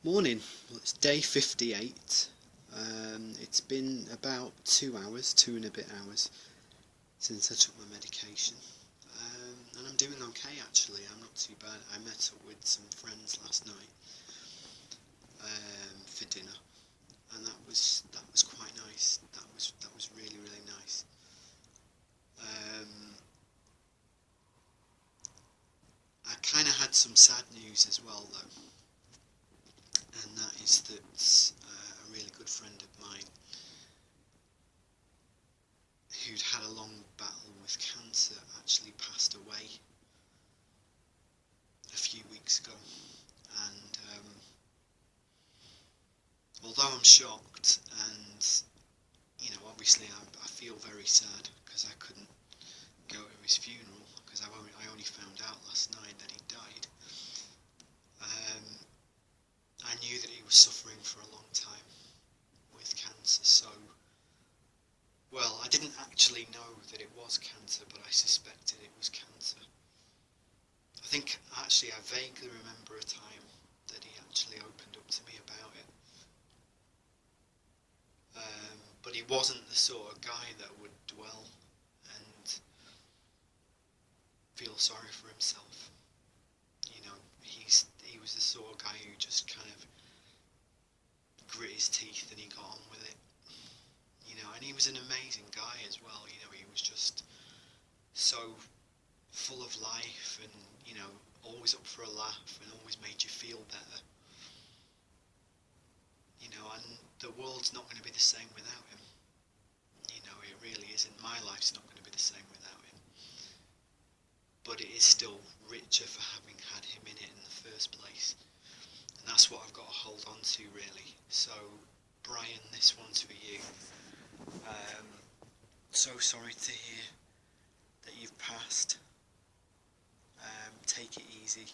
Morning. Well, it's day 58. It's been about 2 hours, 2 and a bit hours, since I took my medication. And I'm doing okay actually, I'm not too bad. I met up with some friends last night for dinner, and that was quite nice. That was really, really nice. Um, I kind of had some sad news as well though, and that is that a really good friend of mine who'd had a long battle with cancer actually passed away a few weeks ago. And although I'm shocked, and obviously I feel very sad because I couldn't go to his funeral because I only found out last night that he died. Um, I knew that he was suffering for a long time with cancer, so well, I didn't actually know that it was cancer, but I suspected it was cancer. I think actually I vaguely remember a time that he actually opened up to me about it. But he wasn't the sort of guy that would dwell and feel sorry for himself. He was the sort of guy who just kind of grit his teeth and he got on with it. And he was an amazing guy as well. He was just so full of life and always up for a laugh and always made you feel better. And the world's not going to be the same without him. It really isn't. My life's not going to be the same without him. But it is still richer for having had him in it in the first place. And that's what I've got to hold on to, really. So, Brian, this one's for you. So sorry to hear that you've passed. Take it easy.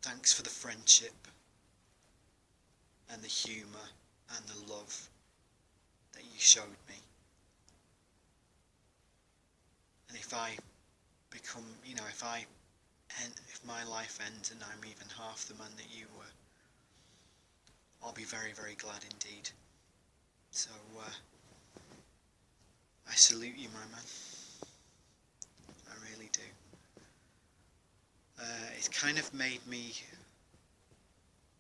Thanks for the friendship and the humour and the love that you showed me. And if I become, if my life ends and I'm even half the man that you were, I'll be very, very glad indeed. So, I salute you, my man. I really do. It's kind of made me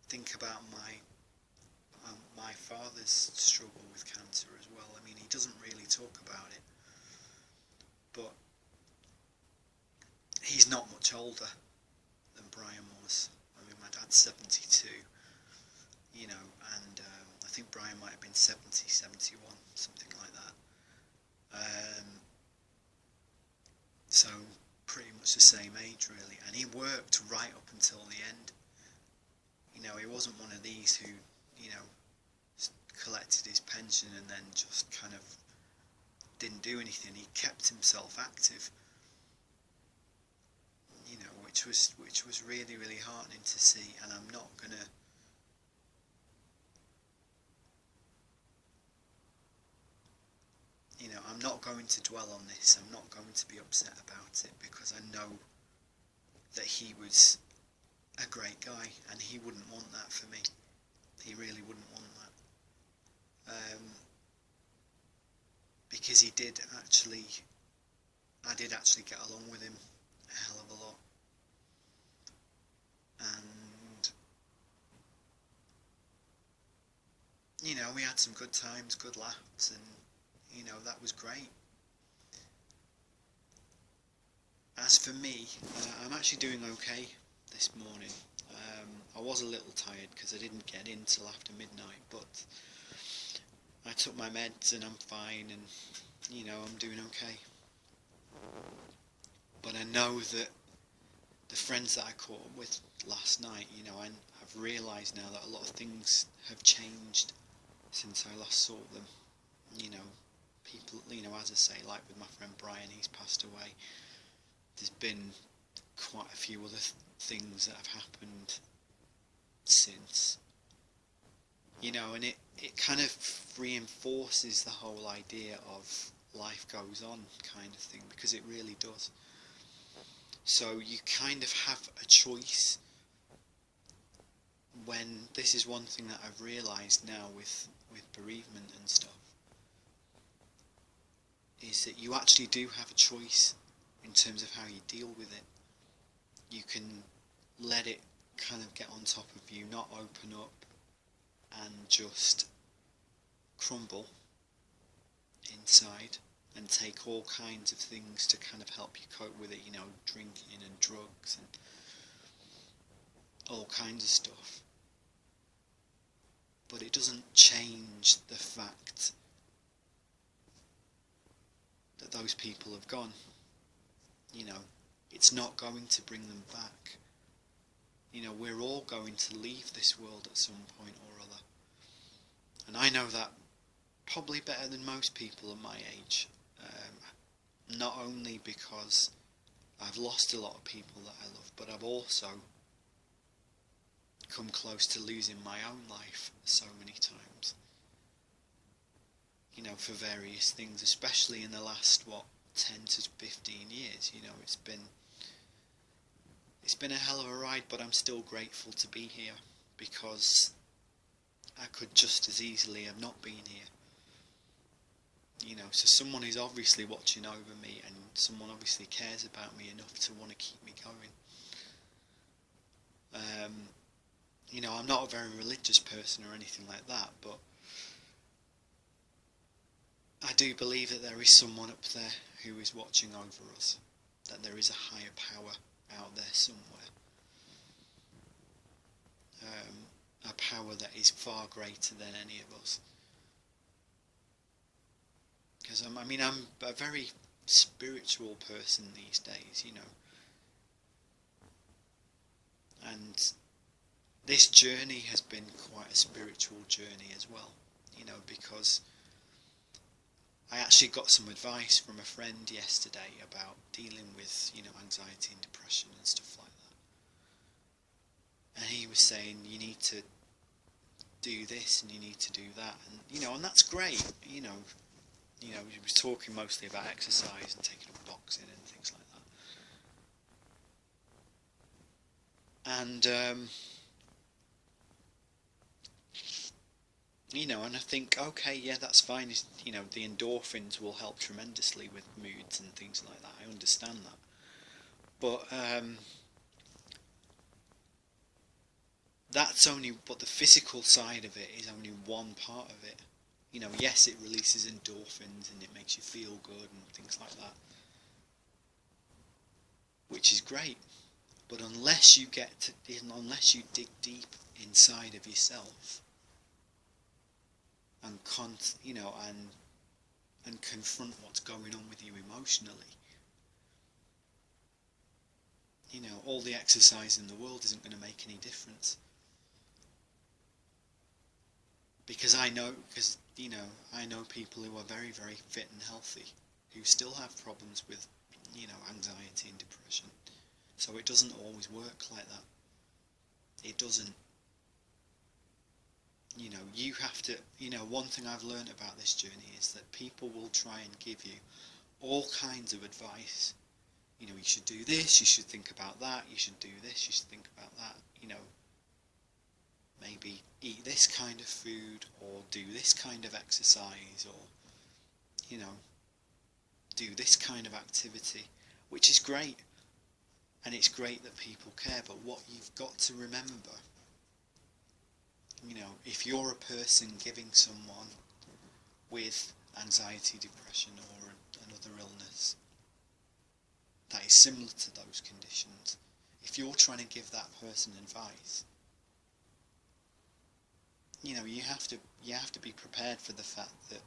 think about my father's struggle with cancer as well. I mean, he doesn't really talk about it, but he's not much older than Brian was. I mean, my dad's 72, and I think Brian might have been 70, 71, something like that. So pretty much the same age really, and he worked right up until the end. He wasn't one of these who, collected his pension and then just kind of didn't do anything. He kept himself active, which was really, really heartening to see. And I'm not going to dwell on this. I'm not going to be upset about it because I know that he was a great guy and he wouldn't want that for me. He really wouldn't want that. Because I did actually get along with him a hell of a lot. And, we had some good times, good laughs, and, that was great. As for me, I'm actually doing okay this morning. I was a little tired because I didn't get in till after midnight, but I took my meds and I'm fine, and I'm doing okay. But I know that the friends that I caught up with last night, I've realised now that a lot of things have changed since I last saw them. People, as I say, like with my friend Brian, he's passed away. There's been quite a few other things that have happened since. And it kind of reinforces the whole idea of life goes on kind of thing, because it really does. So you kind of have a choice And this is one thing that I've realised now with bereavement and stuff, is that you actually do have a choice in terms of how you deal with it. You can let it kind of get on top of you, not open up and just crumble inside and take all kinds of things to kind of help you cope with it, you know, drinking and drugs and all kinds of stuff. But it doesn't change the fact that those people have gone. You know, it's not going to bring them back. You know, we're all going to leave this world at some point or other. And I know that probably better than most people at my age. Not only because I've lost a lot of people that I love, but I've also come close to losing my own life so many times. You know, for various things, especially in the last, 10 to 15 years, you know, it's been a hell of a ride, but I'm still grateful to be here, because I could just as easily have not been here. You know, so someone is obviously watching over me, and someone obviously cares about me enough to want to keep me going. You know, I'm not a very religious person or anything like that, but I do believe that there is someone up there who is watching over us, that there is a higher power out there somewhere, a power that is far greater than any of us. Because I'm a very spiritual person these days, you know, and this journey has been quite a spiritual journey as well, you know, because I actually got some advice from a friend yesterday about dealing with, you know, anxiety and depression and stuff like that. And he was saying, you need to do this and you need to do that, and you know, and that's great, you know, he was talking mostly about exercise and taking up boxing and things like that. And you know, and I think, okay, yeah, that's fine. You know, the endorphins will help tremendously with moods and things like that. I understand that, but but the physical side of it is only one part of it. You know, yes, it releases endorphins and it makes you feel good and things like that, which is great. But unless you dig deep inside of yourself and and confront what's going on with you emotionally, you know, all the exercise in the world isn't going to make any difference. Because I know people who are very, very fit and healthy who still have problems with, you know, anxiety and depression. So it doesn't always work like that. It doesn't. You know, you have to, you know, one thing I've learned about this journey is that people will try and give you all kinds of advice. You know, you should do this, you should think about that, you should do this, you should think about that, you know, maybe eat this kind of food, or do this kind of exercise, or, you know, do this kind of activity, which is great, and it's great that people care, but what you've got to remember, you know, if you're a person giving someone with anxiety, depression, or another illness that is similar to those conditions, if you're trying to give that person advice, you know, you have to be prepared for the fact that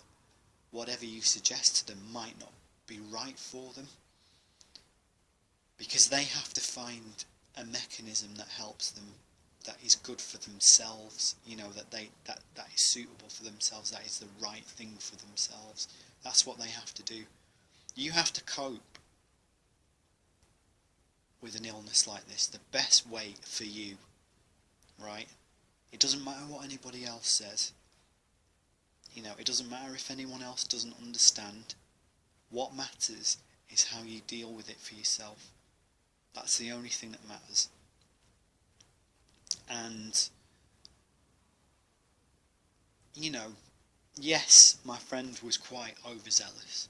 whatever you suggest to them might not be right for them, because they have to find a mechanism that helps them, that is good for themselves, you know, that is suitable for themselves, that is the right thing for themselves. That's what they have to do. You have to cope with an illness like this the best way for you, right? It doesn't matter what anybody else says. You know, it doesn't matter if anyone else doesn't understand. What matters is how you deal with it for yourself. That's the only thing that matters. And you know, yes, my friend was quite overzealous.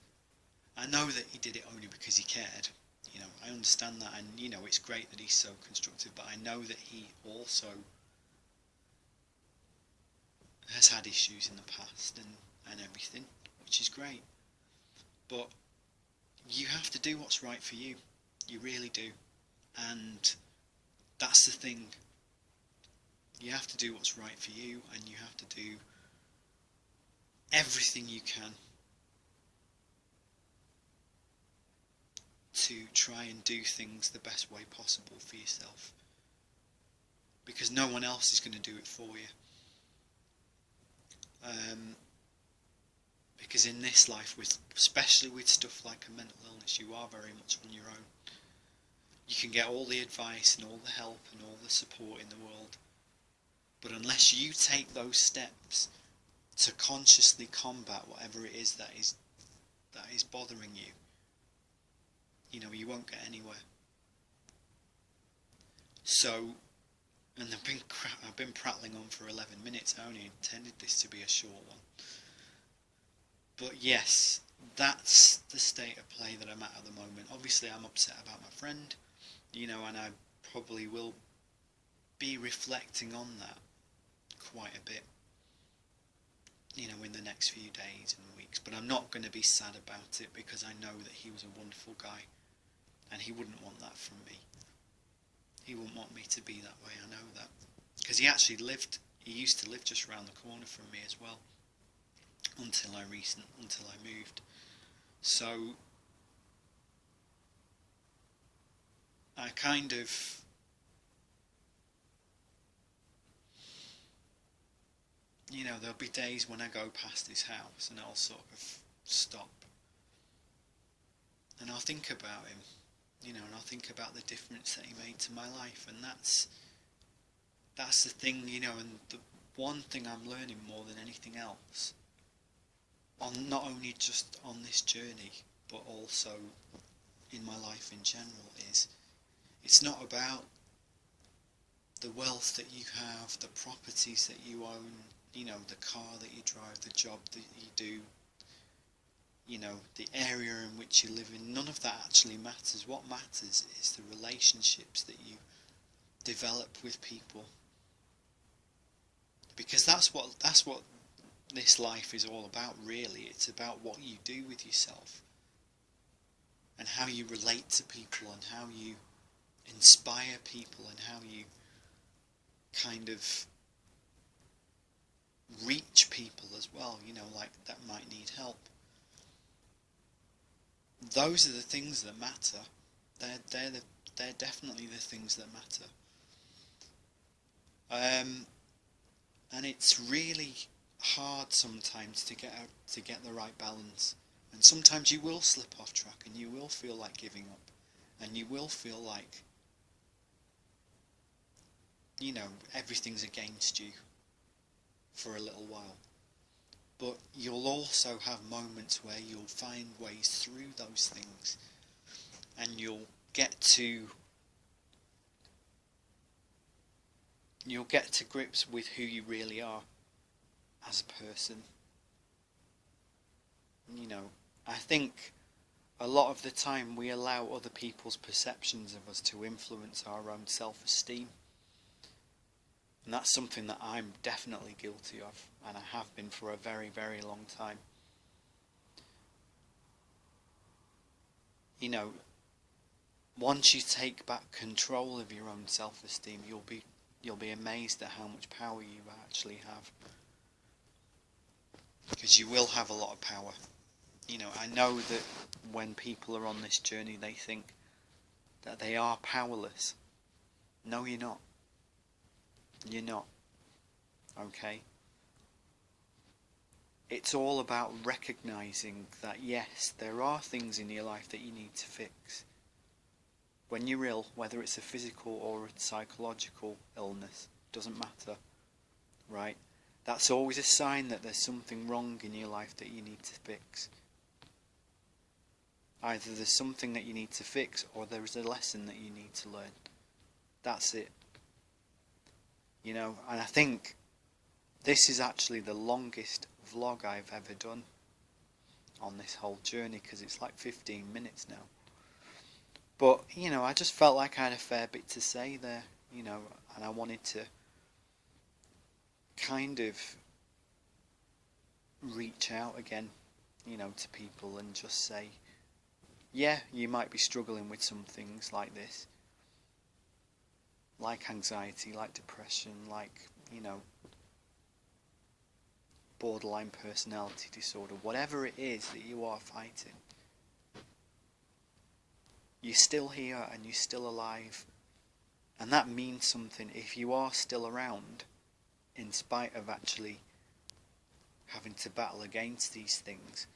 I know that he did it only because he cared. You know, I understand that, and you know, it's great that he's so constructive, but I know that he also has had issues in the past and everything, which is great. But you have to do what's right for you. You really do. And that's the thing. You have to do what's right for you, and you have to do everything you can to try and do things the best way possible for yourself. Because no one else is going to do it for you. Because in this life, especially with stuff like a mental illness, you are very much on your own. You can get all the advice and all the help and all the support in the world, but unless you take those steps to consciously combat whatever it is that is bothering you, you know, you won't get anywhere. So, and I've been prattling on for 11 minutes. I only intended this to be a short one. But yes, that's the state of play that I'm at the moment. Obviously, I'm upset about my friend, you know, and I probably will be reflecting on that quite a bit, you know, in the next few days and weeks. But I'm not going to be sad about it, because I know that he was a wonderful guy, and he wouldn't want that from me. He wouldn't want me to be that way, I know that. Because he used to live just around the corner from me as well, until I moved. So I kind of, you know, there'll be days when I go past his house and I'll sort of stop and I'll think about him, you know, and I'll think about the difference that he made to my life. And that's the thing, you know, and the one thing I'm learning more than anything else, on not only just on this journey, but also in my life in general, is it's not about the wealth that you have, the properties that you own, you know, the car that you drive, the job that you do, you know, the area in which you live in. None of that actually matters. What matters is the relationships that you develop with people, because that's what this life is all about, really. It's about what you do with yourself and how you relate to people and how you inspire people and how you kind of reach people as well, you know, like that might need help. Those are the things that matter. They're definitely the things that matter. And it's really hard sometimes to get the right balance. And sometimes you will slip off track and you will feel like giving up, and you will feel like, you know, everything's against you for a little while. But you'll also have moments where you'll find ways through those things, and you'll get to grips with who you really are as a person. You know, I think a lot of the time we allow other people's perceptions of us to influence our own self-esteem. And that's something that I'm definitely guilty of, and I have been for a very, very long time. You know, once you take back control of your own self-esteem, you'll be amazed at how much power you actually have. Because you will have a lot of power. You know, I know that when people are on this journey, they think that they are powerless. No, you're not. You're not. Okay? It's all about recognizing that, yes, there are things in your life that you need to fix. When you're ill, whether it's a physical or a psychological illness, doesn't matter, right? That's always a sign that there's something wrong in your life that you need to fix. Either there's something that you need to fix, or there is a lesson that you need to learn. That's it. You know, and I think This is actually the longest vlog I've ever done on this whole journey, because it's like 15 minutes now. But, you know, I just felt like I had a fair bit to say there, you know, and I wanted to kind of reach out again, you know, to people and just say, yeah, you might be struggling with some things like this, like anxiety, like depression, like, you know, borderline personality disorder, whatever it is that you are fighting. You're still here and you're still alive, and that means something. If you are still around, in spite of actually having to battle against these things,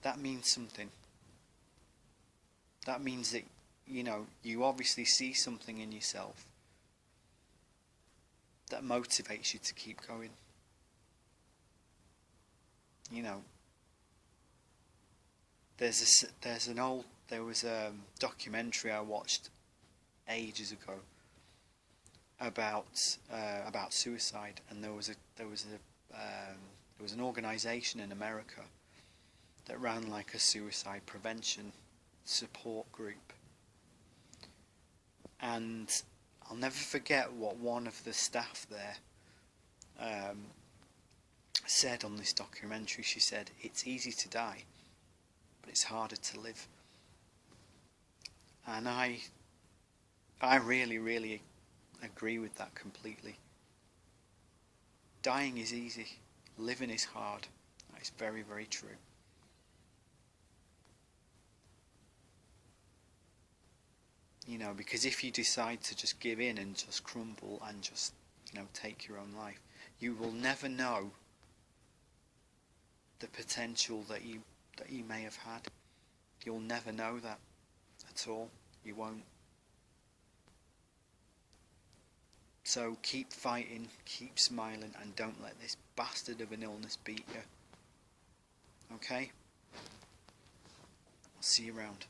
that means something. That means that, you know, you obviously see something in yourself that motivates you to keep going. You know, there was a documentary I watched ages ago about suicide, and there was an organisation in America that ran like a suicide prevention support group, and I'll never forget what one of the staff there said on this documentary. She said, "It's easy to die, but it's harder to live." And I really agree with that completely. Dying is easy, living is hard. That is very, very true. You know, because if you decide to just give in and just crumble and just, you know, take your own life, you will never know the potential that you may have had. You'll never know that at all. You won't. So keep fighting, keep smiling, and don't let this bastard of an illness beat you. Okay? I'll see you around.